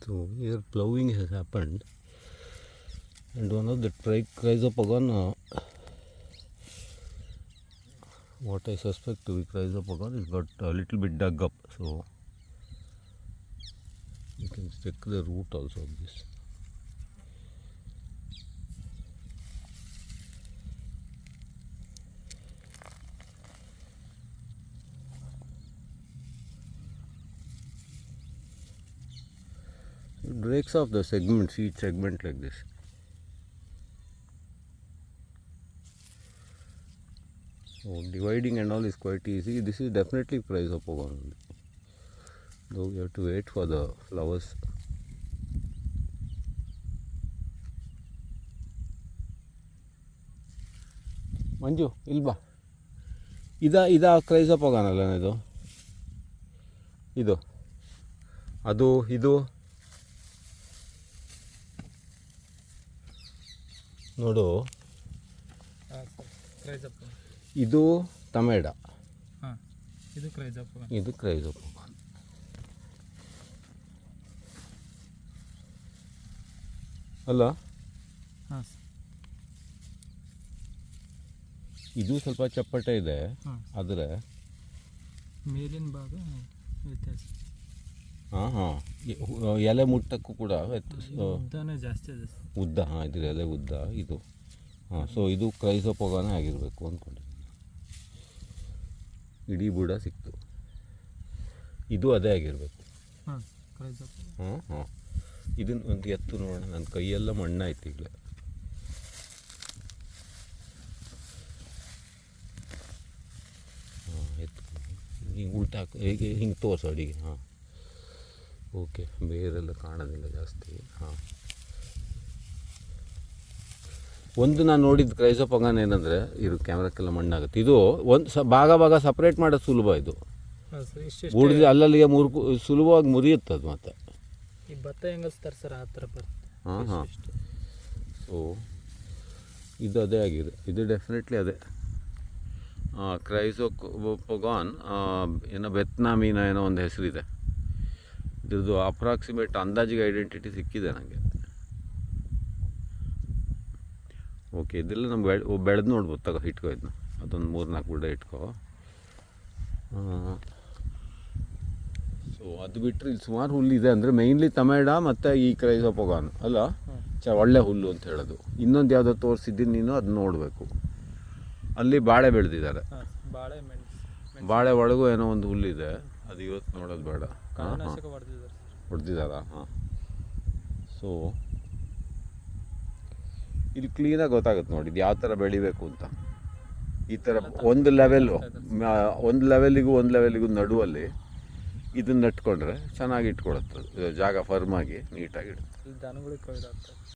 So here ploughing has happened, and one of the Chrysopogon, what I suspect to be Chrysopogon, is got a little bit dug up. So you can check the root also of this. It breaks off the segments, each segment like this. So dividing and all is quite easy. This is definitely Chrysopogon, though we have to wait for the flowers. ಮಂಜು ಇಲ್ಬಾ ಇದಾ Chrysopogon ಅಲ್ಲ ಇದು ಅದು ಇದು ನೋಡು, ಇದು ಟೊಮೆಡ, ಇದು Chrysopogon. ಅಲ್ಲ, ಇದು ಸ್ವಲ್ಪ ಚಪ್ಪಟೆ ಇದೆ, ಆದರೆ ಮೇಲಿನ ಭಾಗ ವ್ಯತ್ಯಾಸ. ಎಲೆ ಮುಟ್ಟಕ್ಕೂ ಕೂಡ ಉದ್ದನೇ ಜಾಸ್ತಿ ಇದೆ. ಉದ್ದ, ಇದ್ರ ಎಲೆ ಉದ್ದ ಇದು. ಸೊ ಇದು Chrysopogon ಆಗಿರಬೇಕು ಅಂದ್ಕೊಂಡಿದ್ದೀನಿ. ಇಡೀ ಬುಡ ಸಿಕ್ತು. ಇದು ಅದೇ ಆಗಿರಬೇಕು. ಇದನ್ನು ಒಂದು ಎತ್ತು ನೋಡೋಣ. ನನ್ನ ಕೈಯೆಲ್ಲ ಮಣ್ಣಾಯ್ತು ಈಗಲೇ. ಎತ್ತು ಹಿಂಗೆ ಉಲ್ಟಾ ಹೇಗೆ ಹಿಂಗೆ ತೋರಿಸು ಅಡಿಗೆ. ಓಕೆ, ಬೇರೆಲ್ಲ ಕಾಣೋದಿಲ್ಲ ಜಾಸ್ತಿ. ಒಂದು ನಾನು ನೋಡಿದ್ದು Chrysopogon ಏನಂದರೆ, ಇದು ಕ್ಯಾಮ್ರಕ್ಕೆಲ್ಲ ಮಣ್ಣಾಗುತ್ತೆ. ಇದು ಒಂದು ಭಾಗ ಸಪ್ರೇಟ್ ಮಾಡೋದು ಸುಲಭ. ಇದು ಉಳಿದು ಅಲ್ಲಲ್ಲಿಗೆ ಸುಲಭವಾಗಿ ಮುರಿಯುತ್ತೆ ಅದು. ಮತ್ತೆ ಈ ಭತ್ತ ಹೆಂಗಸ್ತಾರೆ ಸರ್, ಆ ಥರ ಬರುತ್ತೆ. ಸೊ ಇದು ಅದೇ ಆಗಿದೆ. ಇದು ಡೆಫಿನೆಟ್ಲಿ ಅದೇ Chrysopogon. ಏನೋ ಬೆತ್ನಾಮೀನ ಏನೋ ಒಂದು ಹೆಸರಿದೆ. ಇದ್ರದ್ದು ಅಪ್ರಾಕ್ಸಿಮೇಟ್ ಅಂದಾಜಿಗೆ ಐಡೆಂಟಿಟಿ ಸಿಕ್ಕಿದೆ ನನಗೆ. ಓಕೆ, ಇದೆಲ್ಲ ನಮ್ಗೆ ಬೆಳೆದು ನೋಡ್ಬೋದು. ಇಟ್ಕೋ ಇದನ್ನ, ಅದೊಂದು 3-4 ಬುಡ ಇಟ್ಕೋ. ಸೊ ಅದು ಬಿಟ್ಟರೆ ಇಲ್ಲಿ ಸುಮಾರು ಹುಲ್ಲಿದೆ. ಅಂದರೆ ಮೇಯ್ನ್ಲಿ ಟೊಮೆಡ ಮತ್ತು ಈ Chrysopogon ಅಲ್ಲ, ಒಳ್ಳೆ ಹುಲ್ಲು ಅಂತ ಹೇಳೋದು. ಇನ್ನೊಂದು ಯಾವುದೋ ತೋರಿಸಿದ್ದೀನಿ ನೀನು, ಅದು ನೋಡಬೇಕು. ಅಲ್ಲಿ ಬಾಳೆ ಬೆಳೆದಿದ್ದಾರೆ. ಬಾಳೆ ಒಳಗೂ ಏನೋ ಒಂದು ಹುಲ್ಲಿದೆ, ಅದು ಇವತ್ತು ನೋಡೋದು ಬೇಡ. ಹೊಡೆದಿದ್ದಾರಾ? ಸೊ ಇಲ್ಲಿ ಕ್ಲೀನಾಗಿ ಗೊತ್ತಾಗುತ್ತೆ ನೋಡಿ, ಇದು ಯಾವ ಥರ ಬೆಳಿಬೇಕು ಅಂತ. ಈ ಥರ ಒಂದು ಲೆವೆಲಿಗೂ ನಡುವಲ್ಲಿ ಇದನ್ನ ನೆಟ್ಕೊಂಡ್ರೆ ಚೆನ್ನಾಗಿ ಇಟ್ಕೊಳುತ್ತೆ. ಜಾಗ ಫರ್ಮಾಗಿ ನೀಟಾಗಿ ಇಡುತ್ತೆ.